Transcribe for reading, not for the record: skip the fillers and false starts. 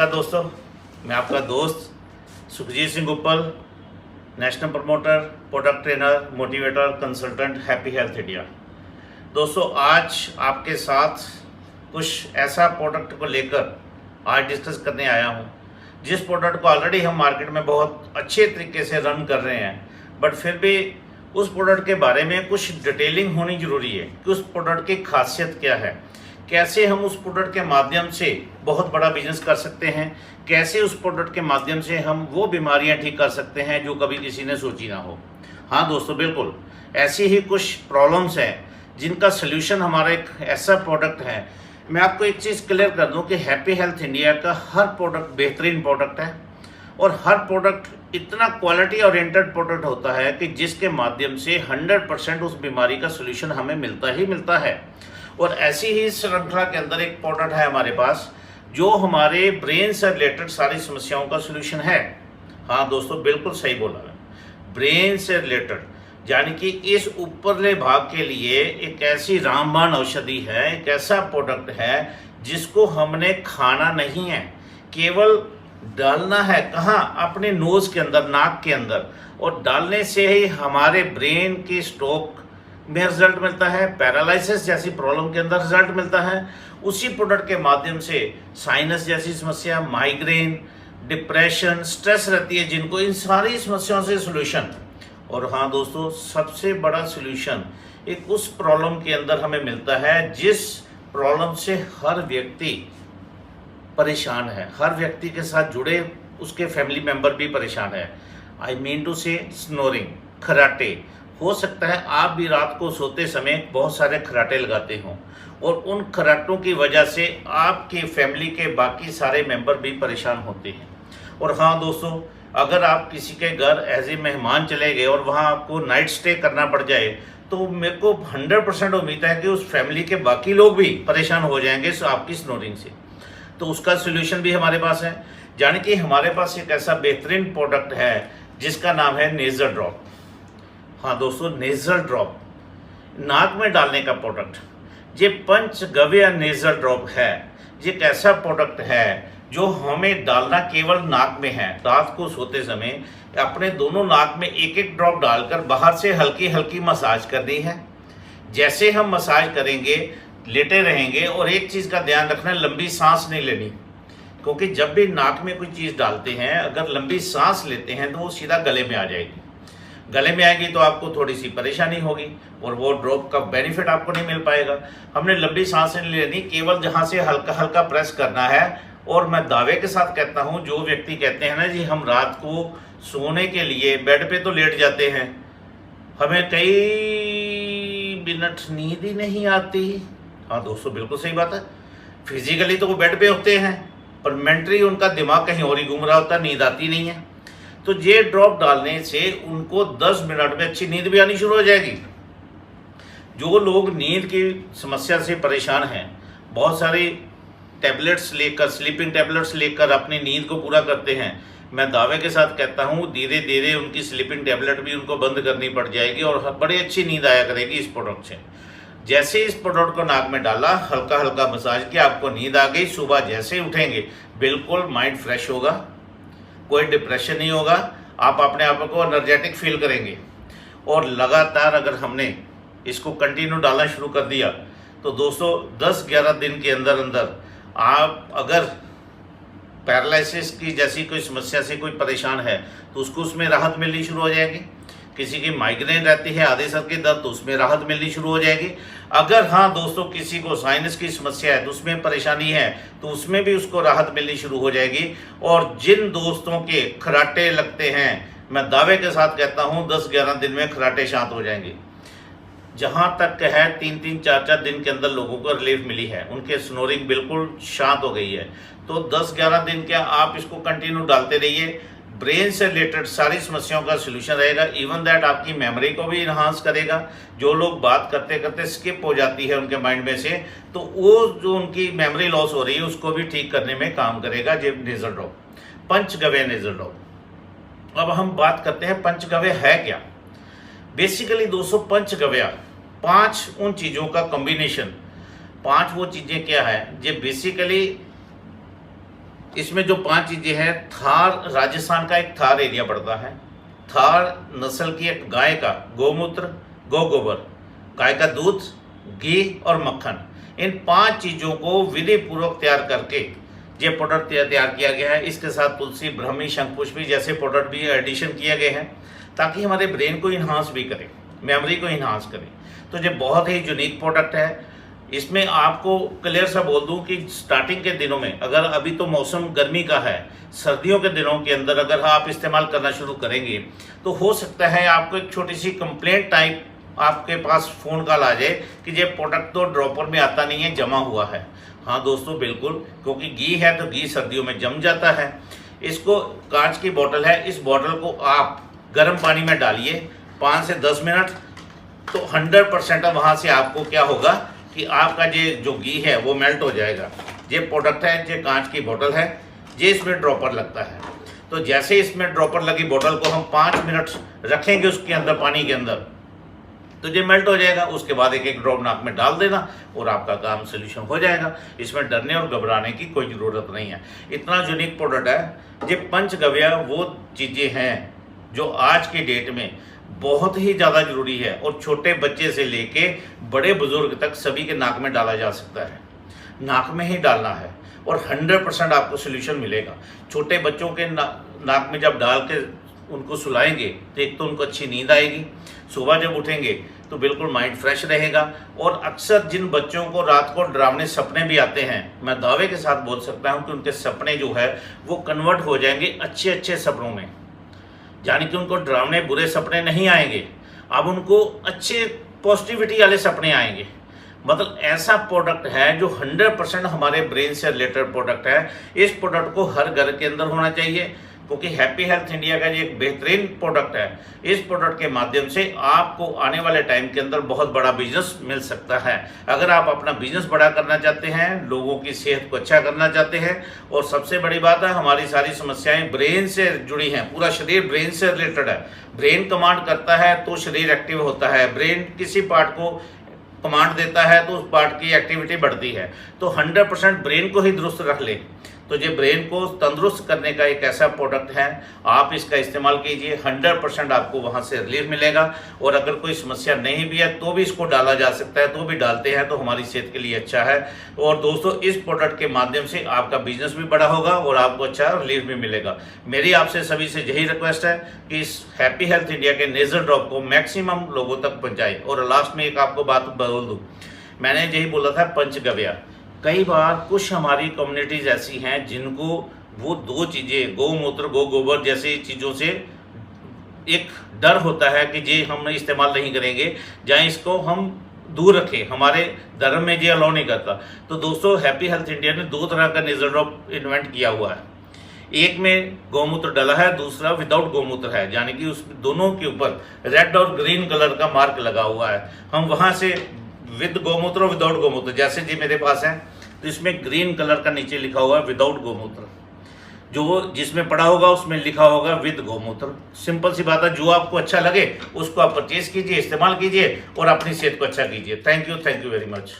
नमस्कार दोस्तों, मैं आपका दोस्त सुखजीत सिंह उपल, national promoter, product trainer, motivator, consultant, happy health India. दोस्तों, आज आपके साथ कुछ ऐसा प्रोडक्ट को लेकर आज डिस्कस करने आया हूं, जिस प्रोडक्ट को ऑलरेडी हम मार्केट में बहुत अच्छे तरीके से रन कर रहे हैं, बट फिर भी उस प्रोडक्ट के बारे में कुछ डिटेलिंग होनी ज़रूरी है कि उस प्रोडक्ट की खासियत क्या है, कैसे हम उस प्रोडक्ट के माध्यम से बहुत बड़ा बिजनेस कर सकते हैं, कैसे उस प्रोडक्ट के माध्यम से हम वो बीमारियां ठीक कर सकते हैं जो कभी किसी ने सोची ना हो। हाँ दोस्तों, बिल्कुल ऐसी ही कुछ प्रॉब्लम्स हैं जिनका सल्यूशन हमारा एक ऐसा प्रोडक्ट है। मैं आपको एक चीज़ क्लियर कर दूं कि हैप्पी हेल्थ इंडिया का हर प्रोडक्ट बेहतरीन प्रोडक्ट है और हर प्रोडक्ट इतना क्वालिटी ओरिएंटेड प्रोडक्ट होता है कि जिसके माध्यम से 100% उस बीमारी का सल्यूशन हमें मिलता ही मिलता है। और ऐसी ही श्रृंखला के अंदर एक प्रोडक्ट है हमारे पास जो हमारे ब्रेन से रिलेटेड सारी समस्याओं का सलूशन है। हाँ दोस्तों, बिल्कुल सही बोला है, ब्रेन से रिलेटेड, यानी कि इस ऊपरले भाग के लिए एक ऐसी रामबाण औषधि है, एक ऐसा प्रोडक्ट है जिसको हमने खाना नहीं है, केवल डालना है। कहाँ? अपने नोज के अंदर, नाक के अंदर, और डालने से ही हमारे ब्रेन की स्ट्रोक में रिजल्ट मिलता है, पैरालिसिस जैसी प्रॉब्लम के अंदर रिजल्ट मिलता है। उसी प्रोडक्ट के माध्यम से साइनस जैसी समस्या, माइग्रेन, डिप्रेशन, स्ट्रेस रहती है जिनको, इन सारी समस्याओं से सलूशन। और हाँ दोस्तों, सबसे बड़ा सलूशन एक उस प्रॉब्लम के अंदर हमें मिलता है जिस प्रॉब्लम से हर व्यक्ति परेशान है, हर व्यक्ति के साथ जुड़े उसके फैमिली मेंबर भी परेशान है। आई मीन टू से स्नोरिंग, खर्राटे। हो सकता है आप भी रात को सोते समय बहुत सारे खर्राटे लगाते हों और उन खर्राटों की वजह से आपकी फैमिली के बाकी सारे मेंबर भी परेशान होते हैं। और हाँ दोस्तों, अगर आप किसी के घर एज ए मेहमान चले गए और वहाँ आपको नाइट स्टे करना पड़ जाए, तो मेरे को 100% उम्मीद है कि उस फैमिली के बाकी लोग भी परेशान हो जाएंगे आपकी स्नोरिंग से। तो उसका सोल्यूशन भी हमारे पास है, यानी कि हमारे पास एक ऐसा बेहतरीन प्रोडक्ट है जिसका नाम है नेजल ड्रॉप। हाँ दोस्तों, नेजल ड्रॉप, नाक में डालने का प्रोडक्ट। ये पंचगव्य नेजल ड्रॉप है। ये एक ऐसा प्रोडक्ट है जो हमें डालना केवल नाक में है। रात को सोते समय अपने दोनों नाक में एक एक ड्रॉप डालकर बाहर से हल्की हल्की मसाज करनी है। जैसे हम मसाज करेंगे, लेटे रहेंगे, और एक चीज़ का ध्यान रखना, लंबी सांस नहीं लेनी, क्योंकि जब भी नाक में कोई चीज़ डालते हैं, अगर लंबी सांस लेते हैं तो वो सीधा गले में आ जाएगी। गले में आएगी तो आपको थोड़ी सी परेशानी होगी और वो ड्रॉप का बेनिफिट आपको नहीं मिल पाएगा। हमने लंबी सांसें नहीं लेनी, केवल जहाँ से हल्का हल्का प्रेस करना है। और मैं दावे के साथ कहता हूँ, जो व्यक्ति कहते हैं ना जी हम रात को सोने के लिए बेड पे तो लेट जाते हैं, हमें कई मिनट नींद ही नहीं आती। हाँ दोस्तों, बिल्कुल सही बात है। फिजिकली तो वो बेड पे होते हैं पर मेंटली उनका दिमाग कहीं और ही घूम रहा होता है, नींद आती नहीं है। तो ये ड्रॉप डालने से उनको 10 मिनट में अच्छी नींद भी आनी शुरू हो जाएगी। जो लोग नींद की समस्या से परेशान हैं, बहुत सारी टैबलेट्स लेकर, स्लीपिंग टैबलेट्स लेकर अपनी नींद को पूरा करते हैं, मैं दावे के साथ कहता हूँ धीरे धीरे उनकी स्लीपिंग टैबलेट भी उनको बंद करनी पड़ जाएगी और बड़ी अच्छी नींद आया करेगी इस प्रोडक्ट से। जैसे इस प्रोडक्ट को नाक में डाला, हल्का हल्का मसाज किया, आपको नींद आ गई। सुबह जैसे उठेंगे बिल्कुल माइंड फ्रेश होगा, कोई डिप्रेशन नहीं होगा, आप अपने आप को एनर्जेटिक फील करेंगे। और लगातार अगर हमने इसको कंटिन्यू डालना शुरू कर दिया तो दोस्तों 10-11 दिन के अंदर अंदर आप अगर पैरालिसिस की जैसी कोई समस्या से कोई परेशान है तो उसको उसमें राहत मिलनी शुरू हो जाएगी। किसी की माइग्रेन रहती है, आधे सर की दर्द, तो उसमें राहत मिलनी शुरू हो जाएगी। अगर हाँ दोस्तों किसी को साइनस की समस्या है तो उसमें परेशानी है तो उसमें भी उसको राहत मिलनी शुरू हो जाएगी। और जिन दोस्तों के खर्राटे लगते हैं, मैं दावे के साथ कहता हूँ 10-11 दिन में खर्राटे शांत हो जाएंगे। जहाँ तक है 3-3, 4-4 दिन के अंदर लोगों को रिलीफ मिली है, उनके स्नोरिंग बिल्कुल शांत हो गई है। तो 10-11 दिन क्या आप इसको कंटिन्यू डालते रहिए, ब्रेन से रिलेटेड सारी समस्याओं का सलूशन रहेगा। इवन दैट आपकी मेमोरी को भी इन्हांस करेगा। जो लोग बात करते करते स्किप हो जाती है उनके माइंड में से, तो वो जो उनकी मेमोरी लॉस हो रही है उसको भी ठीक करने में काम करेगा ये नेजल ड्रॉप, पंचगव्य नेजल ड्रॉप। अब हम बात करते हैं पंचगव्य है क्या। बेसिकली दोस्तों, पंचगव्य 5 उन चीज़ों का कॉम्बिनेशन, 5 वो चीज़ें क्या है, ये बेसिकली इसमें जो 5 चीज़ें हैं, थार राजस्थान का एक थार एरिया पड़ता है। थार नस्ल की एक गाय का गोमूत्र, गोबर, गाय का दूध, घी और मक्खन, इन 5 चीज़ों को विधि पूर्वक तैयार करके ये प्रोडक्ट तैयार किया गया है। इसके साथ तुलसी, ब्राह्मी, शंखपुष्पी जैसे प्रोडक्ट भी एडिशन किए गए हैं ताकि हमारे ब्रेन को इन्हांस भी करें, मेमोरी को इन्हांस करें। तो ये बहुत ही यूनिक प्रोडक्ट है। इसमें आपको क्लियर सा बोल दूं कि स्टार्टिंग के दिनों में, अगर अभी तो मौसम गर्मी का है, सर्दियों के दिनों के अंदर अगर आप इस्तेमाल करना शुरू करेंगे तो हो सकता है आपको एक छोटी सी कंप्लेंट टाइप आपके पास फ़ोन कॉल आ जाए कि ये प्रोडक्ट तो ड्रॉपर में आता नहीं है, जमा हुआ है। हाँ दोस्तों, बिल्कुल, क्योंकि घी है तो घी सर्दियों में जम जाता है। इसको, कांच की बोतल है, इस बोतल को आप गर्म पानी में डालिए 5 से 10 मिनट, तो 100% वहाँ से आपको क्या होगा कि आपका ये जो घी है वो मेल्ट हो जाएगा। ये प्रोडक्ट है, ये कांच की बोतल है, ये इसमें ड्रॉपर लगता है। तो जैसे इसमें ड्रॉपर लगी बोतल को हम 5 मिनट रखेंगे उसके अंदर, पानी के अंदर, तो ये मेल्ट हो जाएगा। उसके बाद एक ड्रॉप नाक में डाल देना और आपका काम सोल्यूशन हो जाएगा। इसमें डरने और घबराने की कोई ज़रूरत नहीं है। इतना यूनिक प्रोडक्ट है। ये पंचगव्य वो चीज़ें हैं जो आज के डेट में बहुत ही ज़्यादा ज़रूरी है और छोटे बच्चे से लेके बड़े बुजुर्ग तक सभी के नाक में डाला जा सकता है। नाक में ही डालना है और 100% आपको सोल्यूशन मिलेगा। छोटे बच्चों के नाक में जब डाल के उनको सुलाएंगे तो एक तो उनको अच्छी नींद आएगी, सुबह जब उठेंगे तो बिल्कुल माइंड फ्रेश रहेगा। और अक्सर जिन बच्चों को रात को डरावने सपने भी आते हैं, मैं दावे के साथ बोल सकता हूं कि उनके सपने जो है वो कन्वर्ट हो जाएंगे अच्छे अच्छे सपनों में, यानी कि उनको डरावने बुरे सपने नहीं आएंगे, अब उनको अच्छे पॉजिटिविटी वाले सपने आएंगे। मतलब ऐसा प्रोडक्ट है जो 100% हमारे ब्रेन से रिलेटेड प्रोडक्ट है। इस प्रोडक्ट को हर घर के अंदर होना चाहिए क्योंकि हैप्पी हेल्थ इंडिया का ये एक बेहतरीन प्रोडक्ट है। इस प्रोडक्ट के माध्यम से आपको आने वाले टाइम के अंदर बहुत बड़ा बिजनेस मिल सकता है। अगर आप अपना बिजनेस बड़ा करना चाहते हैं, लोगों की सेहत को अच्छा करना चाहते हैं, और सबसे बड़ी बात है हमारी सारी समस्याएं ब्रेन से जुड़ी हैं, पूरा शरीर ब्रेन से रिलेटेड है। ब्रेन कमांड करता है तो शरीर एक्टिव होता है, ब्रेन किसी पार्ट को कमांड देता है तो उस पार्ट की एक्टिविटी बढ़ती है। तो 100% ब्रेन को ही दुरुस्त रख ले तो ये ब्रेन को तंदुरुस्त करने का एक ऐसा प्रोडक्ट है। आप इसका इस्तेमाल कीजिए, 100% आपको वहाँ से रिलीफ मिलेगा। और अगर कोई समस्या नहीं भी है तो भी इसको डाला जा सकता है, तो भी डालते हैं तो हमारी सेहत के लिए अच्छा है। और दोस्तों, इस प्रोडक्ट के माध्यम से आपका बिजनेस भी बड़ा होगा और आपको अच्छा रिलीफ भी मिलेगा। मेरी आपसे सभी से यही रिक्वेस्ट है कि इस हैप्पी हेल्थ इंडिया के नेजल ड्रॉप को मैक्सिमम लोगों तक पहुँचाएं। और लास्ट में एक आपको बात बोल दूँ, मैंने यही बोला था पंचगव्य। कई बार कुछ हमारी कम्युनिटीज़ ऐसी हैं जिनको वो 2 चीज़ें, गौमूत्र, गोबर जैसी चीज़ों से एक डर होता है कि ये हम इस्तेमाल नहीं करेंगे, जहाँ इसको हम दूर रखें, हमारे धर्म में ये अलाउ नहीं करता। तो दोस्तों, हैप्पी हेल्थ इंडिया ने 2 तरह का नेजल ड्रॉप इन्वेंट किया हुआ है। एक में गौमूत्र डला है, दूसरा विदाउट गौमूत्र है, यानी कि उस दोनों के ऊपर रेड और ग्रीन कलर का मार्क लगा हुआ है। हम वहाँ से विद गौमूत्र और विदाउट गौमूत्र, जैसे जी मेरे पास है तो इसमें ग्रीन कलर का नीचे लिखा हुआ है विदाउट गौमूत्र, जो जिसमें पड़ा होगा उसमें लिखा होगा विद गौमूत्र। सिंपल सी बात है, जो आपको अच्छा लगे उसको आप परचेज कीजिए, इस्तेमाल कीजिए और अपनी सेहत को अच्छा कीजिए। Thank you very much.